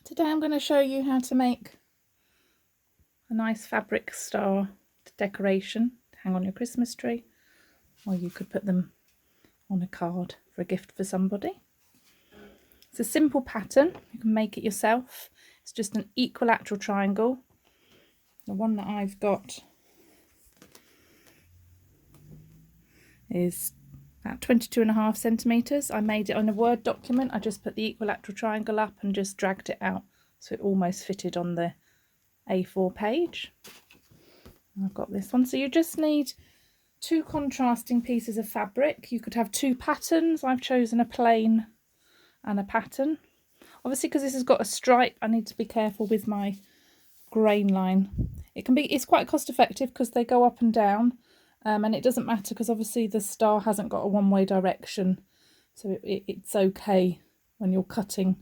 Today I'm going to show you how to make a nice fabric star decoration to hang on your Christmas tree, or you could put them on a card for a gift for somebody. It's a simple pattern, you can make it yourself. It's just an equilateral triangle. The one that I've got is about 22.5 centimetres. I made it on a Word document. I just put the equilateral triangle up and just dragged it out so it almost fitted on the A4 page. I've got this one. So you just need two contrasting pieces of fabric. You could have two patterns. I've chosen a plain and a pattern. Obviously, because this has got a stripe, I need to be careful with my grain line. It's quite cost effective because they go up and down. And it doesn't matter because obviously the star hasn't got a one-way direction, so it's okay when you're cutting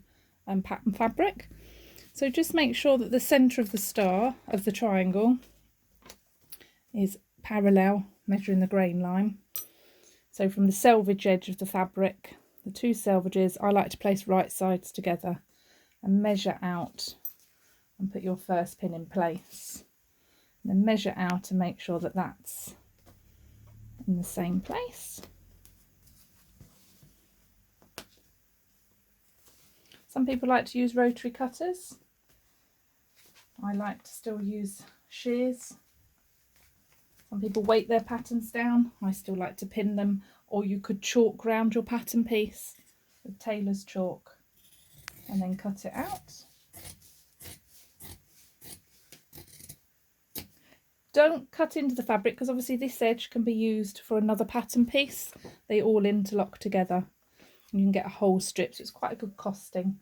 pattern fabric. So just make sure that the centre of the star, of the triangle, is parallel, measuring the grain line. So from the selvage edge of the fabric, the two selvages, I like to place right sides together and measure out and put your first pin in place. And then measure out and make sure that that's in the same place. Some people like to use rotary cutters. I like to still use shears. Some people weight their patterns down. I still like to pin them, or you could chalk round your pattern piece with tailor's chalk and then cut it out. Don't cut into the fabric because obviously this edge can be used for another pattern piece. They all interlock together and you can get a whole strip, so it's quite a good costing.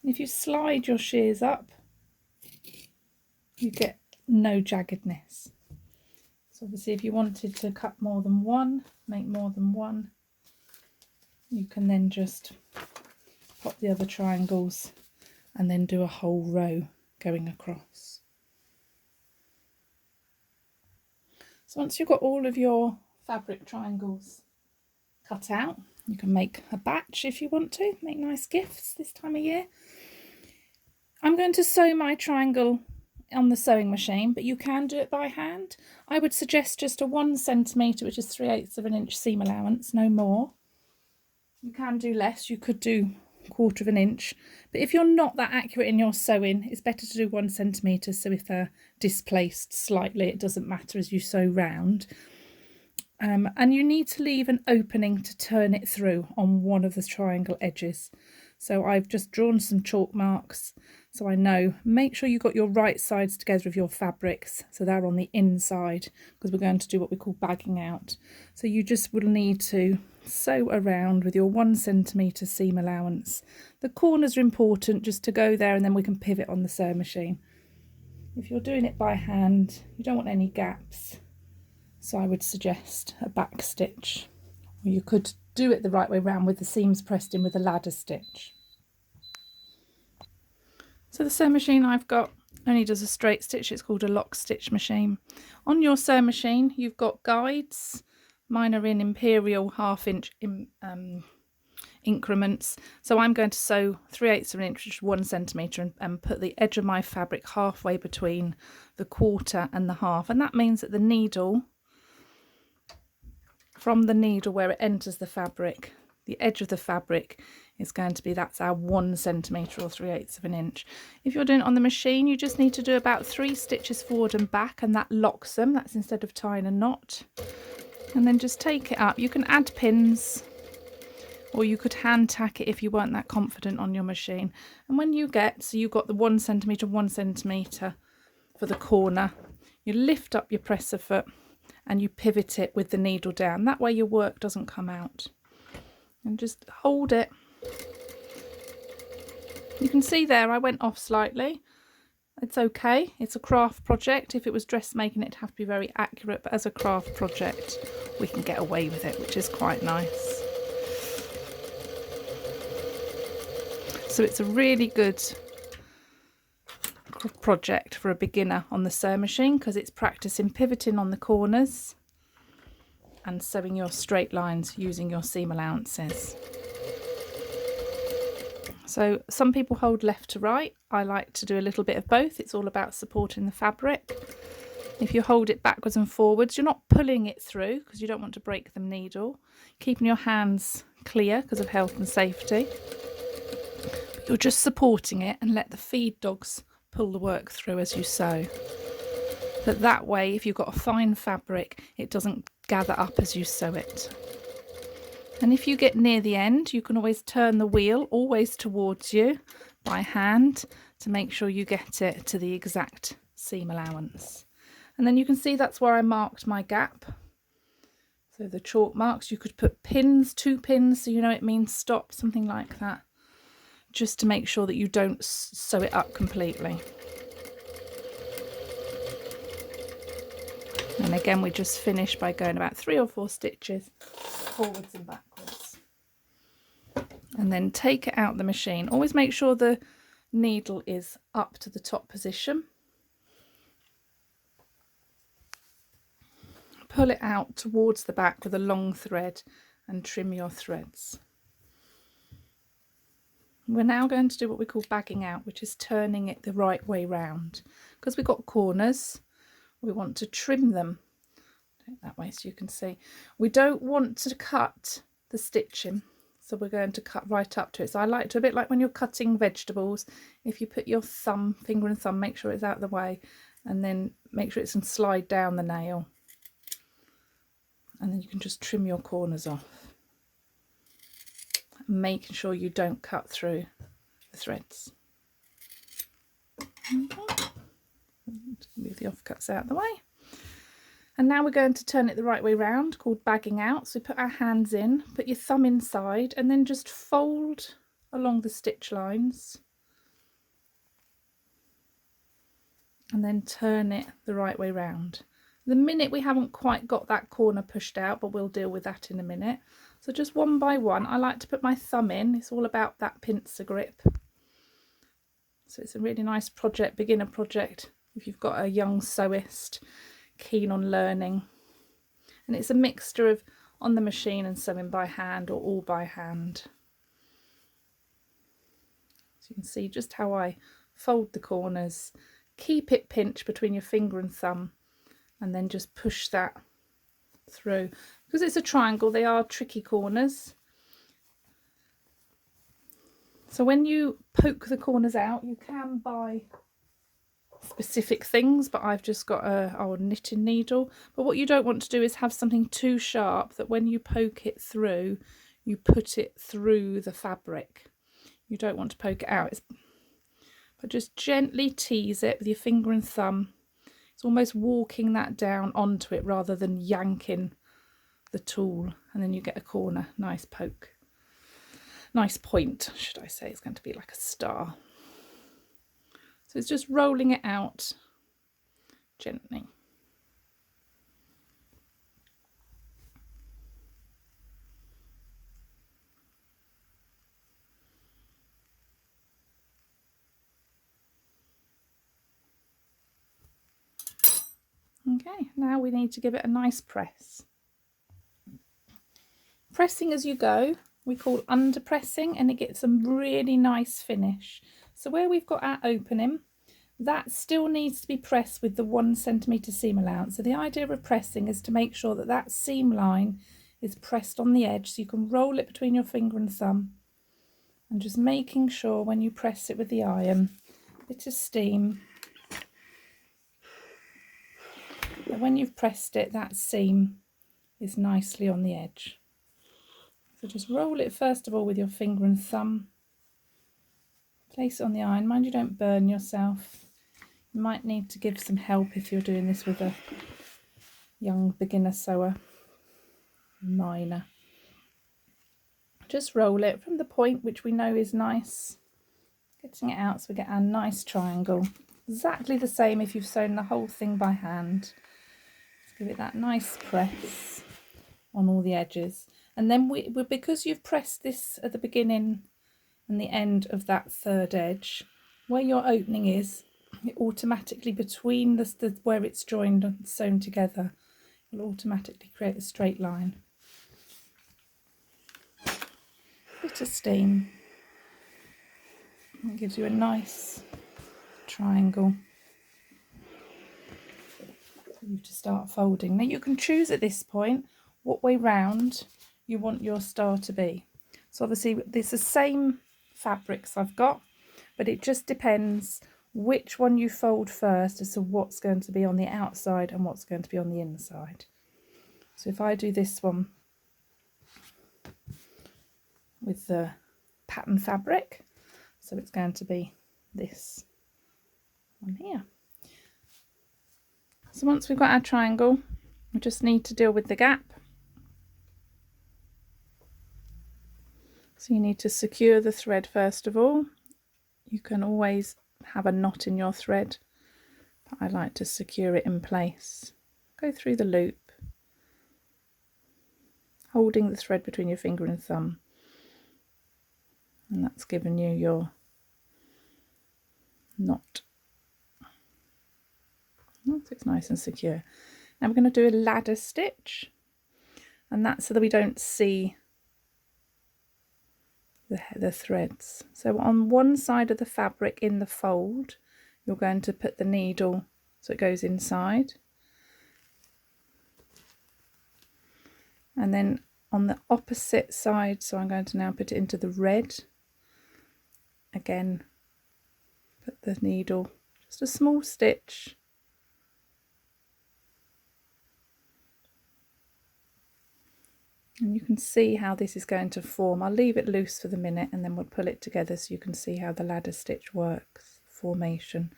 If you slide your shears up, you get no jaggedness. So obviously if you wanted to cut more than one, make more than one, you can then just pop the other triangles and then do a whole row going across. So once you've got all of your fabric triangles cut out, you can make a batch if you want to, make nice gifts this time of year. I'm going to sew my triangle on the sewing machine, but you can do it by hand. I would suggest just a 1 centimetre, which is 3/8 of an inch seam allowance, no more. You can do less, you could do 1/4 of an inch, but if you're not that accurate in your sewing, it's better to do 1 centimetre, so if they're displaced slightly, it doesn't matter as you sew round. And you need to leave an opening to turn it through on one of the triangle edges. So I've just drawn some chalk marks so I know. Make sure you've got your right sides together of your fabrics so they're on the inside, because we're going to do what we call bagging out. So you just will need to sew around with your 1 centimetre seam allowance. The corners are important just to go there, and then we can pivot on the sewing machine. If you're doing it by hand, you don't want any gaps. So I would suggest a back stitch, or you could do it the right way round with the seams pressed in with a ladder stitch. So the sewing machine I've got only does a straight stitch. It's called a lock stitch machine. On your sewing machine you've got guides. Mine are in imperial 1/2 inch increments. So I'm going to sew 3/8 of an inch, which is 1 centimetre, and put the edge of my fabric halfway between the 1/4 and the 1/2, and that means that the needle, from the needle where it enters the fabric, the edge of the fabric is going to be, that's our 1 centimetre or 3/8 of an inch. If you're doing it on the machine, you just need to do about 3 stitches forward and back, and that locks them. That's instead of tying a knot. And then just take it up. You can add pins, or you could hand tack it if you weren't that confident on your machine. And when you get, so you've got the 1 centimetre, 1 centimetre for the corner, you lift up your presser foot and you pivot it with the needle down. That way your work doesn't come out. And just hold it. You can see there I went off slightly. It's okay, it's a craft project. If it was dressmaking, it'd have to be very accurate, but as a craft project we can get away with it, which is quite nice. So it's a really good project for a beginner on the sewing machine because it's practicing pivoting on the corners and sewing your straight lines using your seam allowances. So some people hold left to right. I like to do a little bit of both. It's all about supporting the fabric. If you hold it backwards and forwards, you're not pulling it through because you don't want to break the needle. Keeping your hands clear because of health and safety. But you're just supporting it and let the feed dogs pull the work through as you sew. But that way, if you've got a fine fabric, it doesn't gather up as you sew it. And if you get near the end, you can always turn the wheel always towards you by hand to make sure you get it to the exact seam allowance. And then you can see that's where I marked my gap. So the chalk marks, you could put pins, 2 pins, so you know it means stop, something like that, just to make sure that you don't sew it up completely. And again, we just finish by going about 3 or 4 stitches forwards and backwards. And then take it out the machine. Always make sure the needle is up to the top position. Pull it out towards the back with a long thread and trim your threads. We're now going to do what we call bagging out, which is turning it the right way round. Because we've got corners, we want to trim them that way so you can see. We don't want to cut the stitching, so we're going to cut right up to it. So I like to, a bit like when you're cutting vegetables, if you put your thumb, finger and thumb, make sure it's out of the way, and then make sure it can slide down the nail. And then you can just trim your corners off, making sure you don't cut through the threads. Okay. Move the offcuts out of the way. And now we're going to turn it the right way round, called bagging out. So put our hands in, put your thumb inside, and then just fold along the stitch lines. And then turn it the right way round. The minute we haven't quite got that corner pushed out, but we'll deal with that in a minute. So just one by one, I like to put my thumb in. It's all about that pincer grip. So it's a really nice project, beginner project, if you've got a young sewist keen on learning. And it's a mixture of on the machine and sewing by hand, or all by hand. So you can see just how I fold the corners, keep it pinched between your finger and thumb, and then just push that through. Because it's a triangle, they are tricky corners. So when you poke the corners out, you can buy specific things, but I've just got a old knitting needle. But what you don't want to do is have something too sharp that when you poke it through, you put it through the fabric. You don't want to poke it out. But just gently tease it with your finger and thumb. It's almost walking that down onto it rather than yanking the tool, and then you get a corner. Nice poke. Nice point, should I say. It's going to be like a star. So it's just rolling it out gently. Okay, now we need to give it a nice press. Pressing as you go, we call under pressing, and it gets a really nice finish. So where we've got our opening, that still needs to be pressed with the 1 centimetre seam allowance. So the idea of pressing is to make sure that that seam line is pressed on the edge, so you can roll it between your finger and thumb, and just making sure when you press it with the iron, a bit of steam, that when you've pressed it, that seam is nicely on the edge. So just roll it first of all with your finger and thumb, place it on the iron. Mind you don't burn yourself. You might need to give some help if you're doing this with a young beginner sewer, minor. Just roll it from the point which we know is nice, getting it out so we get our nice triangle. Exactly the same if you've sewn the whole thing by hand. Just give it that nice press on all the edges. And then because you've pressed this at the beginning and the end of that third edge, where your opening is, it automatically, between the where it's joined and sewn together, will automatically create a straight line. Bit of steam. It gives you a nice triangle for you to start folding. Now you can choose at this point what way round you want your star to be. So obviously it's the same fabrics I've got, but it just depends which one you fold first as to what's going to be on the outside and what's going to be on the inside. So if I do this one with the pattern fabric, so it's going to be this one here. So once we've got our triangle, we just need to deal with the gap. So you need to secure the thread first of all. You can always have a knot in your thread, but I like to secure it in place. Go through the loop, holding the thread between your finger and thumb, and that's given you your knot. So it's nice and secure. Now we're going to do a ladder stitch, and that's so that we don't see the threads. So on one side of the fabric in the fold, you're going to put the needle so it goes inside, and then on the opposite side, so I'm going to now put it into the red, again put the needle, just a small stitch, and you can see how this is going to form. I'll leave it loose for the minute and then we'll pull it together so you can see how the ladder stitch works, formation.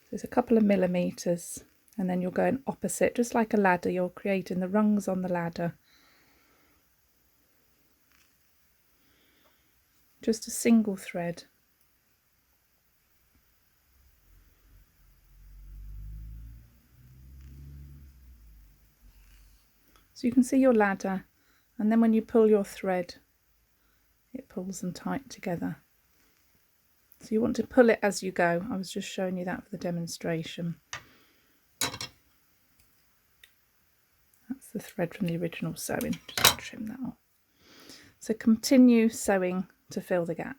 So it's a couple of millimeters, and then you're going opposite, just like a ladder. You're creating the rungs on the ladder. Just a single thread. So you can see your ladder, and then when you pull your thread, it pulls them tight together. So you want to pull it as you go. I was just showing you that for the demonstration. That's the thread from the original sewing. Just trim that off. So continue sewing to fill the gap.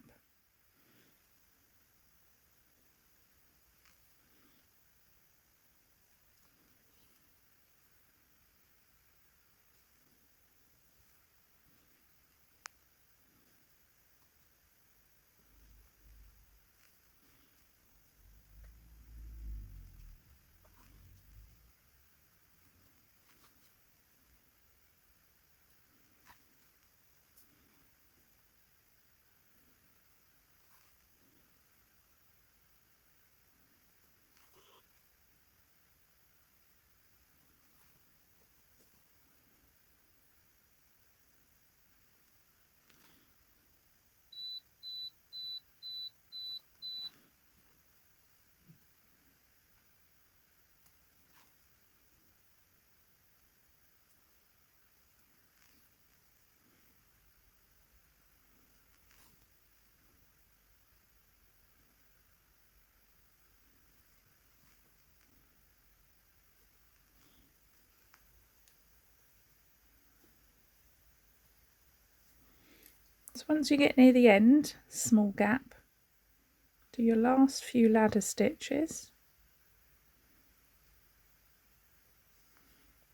So once you get near the end, small gap, do your last few ladder stitches,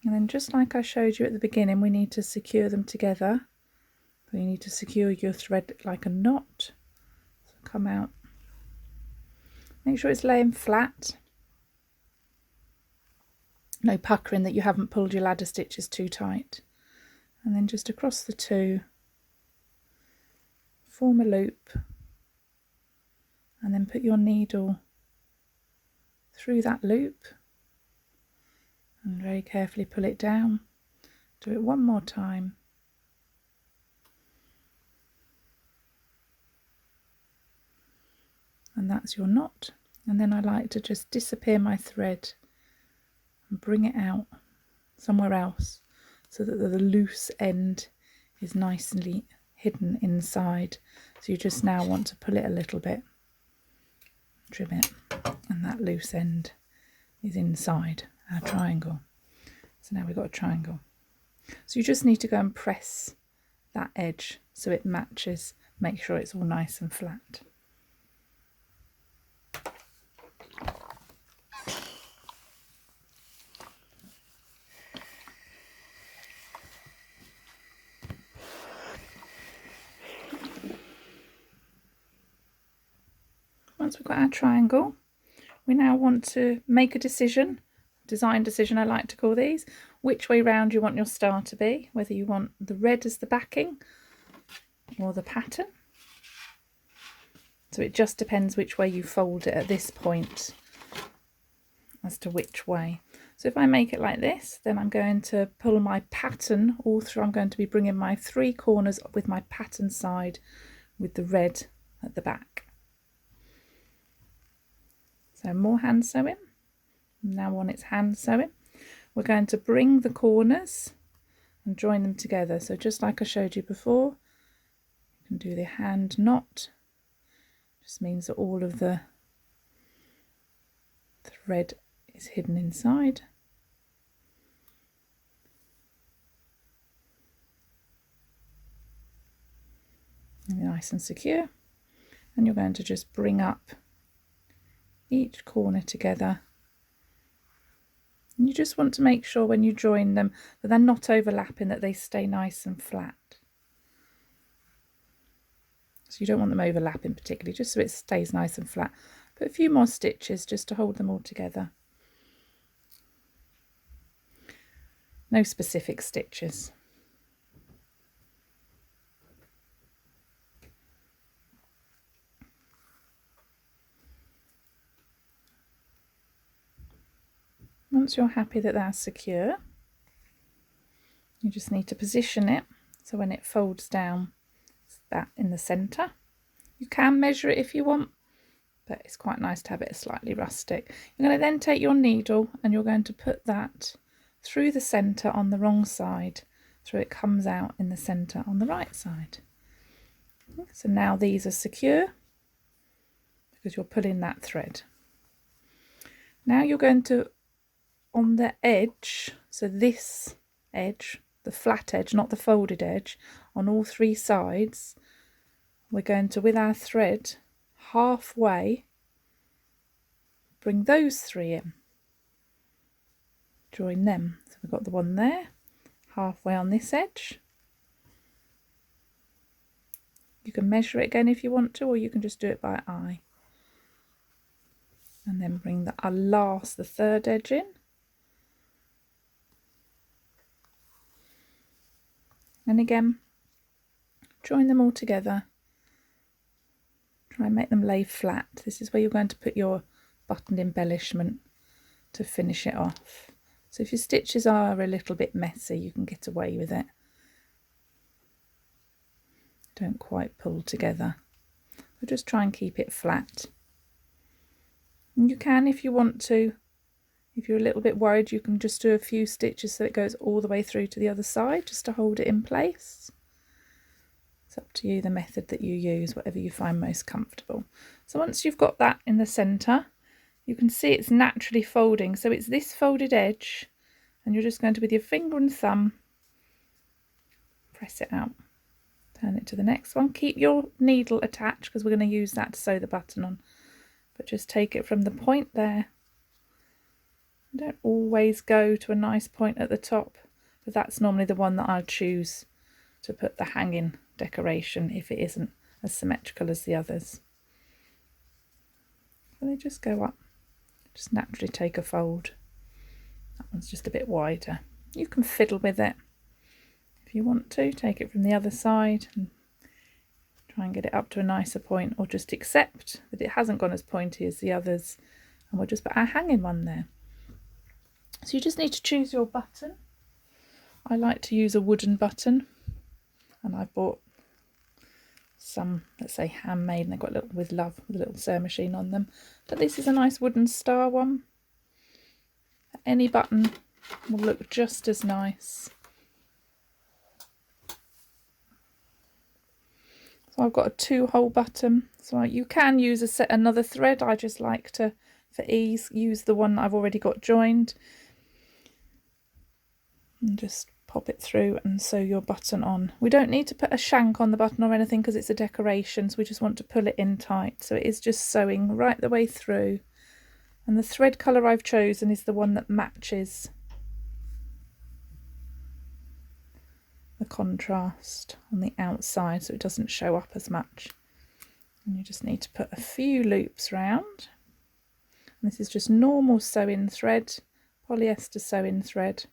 and then just like I showed you at the beginning, we need to secure them together. So you need to secure your thread like a knot. So come out, make sure it's laying flat, no puckering that you haven't pulled your ladder stitches too tight, and then just across the two, form a loop, and then put your needle through that loop and very carefully pull it down. Do it one more time. And that's your knot. And then I like to just disappear my thread and bring it out somewhere else so that the loose end is nicely hidden inside. So you just now want to pull it a little bit, trim it, and that loose end is inside our triangle. So now we've got a triangle. So you just need to go and press that edge so it matches, make sure it's all nice and flat. Once we've got our triangle, we now want to make a decision, design decision I like to call these, which way round you want your star to be, whether you want the red as the backing or the pattern. So it just depends which way you fold it at this point as to which way. So if I make it like this, then I'm going to pull my pattern all through. I'm going to be bringing my 3 corners with my pattern side with the red at the back. So more hand sewing. Now on it's hand sewing. We're going to bring the corners and join them together. So just like I showed you before, you can do the hand knot. Just means that all of the thread is hidden inside. And nice and secure. And you're going to just bring up each corner together, and you just want to make sure when you join them that they're not overlapping, that they stay nice and flat. So you don't want them overlapping particularly, just so it stays nice and flat. Put a few more stitches just to hold them all together. No specific stitches. Once you're happy that that's secure, you just need to position it so when it folds down, it's that in the centre. You can measure it if you want, but it's quite nice to have it slightly rustic. You're going to then take your needle and you're going to put that through the centre on the wrong side, so it comes out in the centre on the right side. So now these are secure because you're pulling that thread. Now you're going to, on the edge, so this edge, the flat edge, not the folded edge, on all 3 sides, we're going to, with our thread, halfway bring those 3 in, join them. So we've got the one there, halfway on this edge. You can measure it again if you want to, or you can just do it by eye. And then bring the the 3rd edge in. And again, join them all together. Try and make them lay flat. This is where you're going to put your buttoned embellishment to finish it off. So if your stitches are a little bit messy, you can get away with it. Don't quite pull together. But just try and keep it flat. And you can, if you want to, if you're a little bit worried, you can just do a few stitches so it goes all the way through to the other side, just to hold it in place. It's up to you, the method that you use, whatever you find most comfortable. So once you've got that in the centre, you can see it's naturally folding. So it's this folded edge, and you're just going to, with your finger and thumb, press it out. Turn it to the next one. Keep your needle attached because we're going to use that to sew the button on. But just take it from the point there. Don't always go to a nice point at the top, but that's normally the one that I'll choose to put the hanging decoration if it isn't as symmetrical as the others. And they just go up, just naturally take a fold. That one's just a bit wider. You can fiddle with it if you want to. Take it from the other side and try and get it up to a nicer point, or just accept that it hasn't gone as pointy as the others, and we'll just put our hanging one there. So you just need to choose your button. I like to use a wooden button, and I bought some, let's say, handmade, and they've got a little with love with a little sewing machine on them. But this is a nice wooden star one. Any button will look just as nice. So I've got a 2-hole button, so you can use another thread. I just like to, for ease, use the one that I've already got joined. And just pop it through and sew your button on. We don't need to put a shank on the button or anything because it's a decoration, so we just want to pull it in tight. So it is just sewing right the way through. And the thread colour I've chosen is the one that matches the contrast on the outside, so it doesn't show up as much. And you just need to put a few loops round. And this is just normal sewing thread, polyester sewing thread.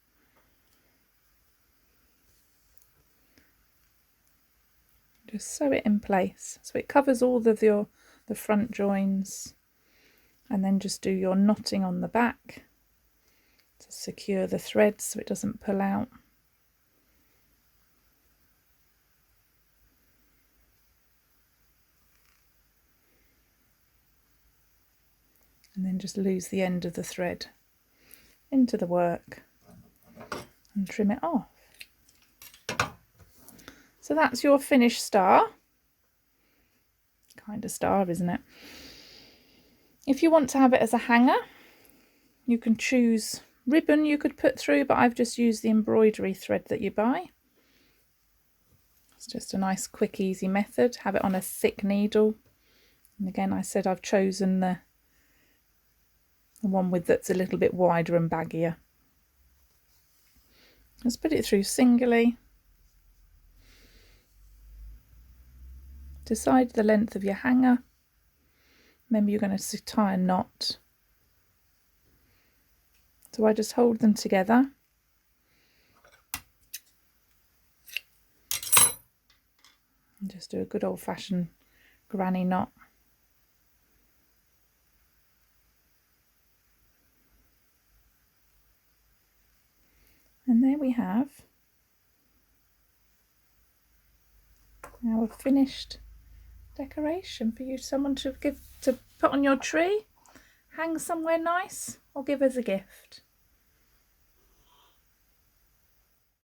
Just sew it in place so it covers all of the front joins, and then just do your knotting on the back to secure the thread so it doesn't pull out. And then just lose the end of the thread into the work and trim it off. So that's your finished star. Kind of star, isn't it? If you want to have it as a hanger, you can choose ribbon you could put through, but I've just used the embroidery thread that you buy. It's just a nice, quick, easy method. Have it on a thick needle. And again, I said I've chosen the one that's a little bit wider and baggier. Let's put it through singly. Decide the length of your hanger. Remember, you're going to tie a knot. So I just hold them together. And just do a good old-fashioned granny knot. And there we have our finished decoration for you, someone to put on your tree, hang somewhere nice, or give as a gift.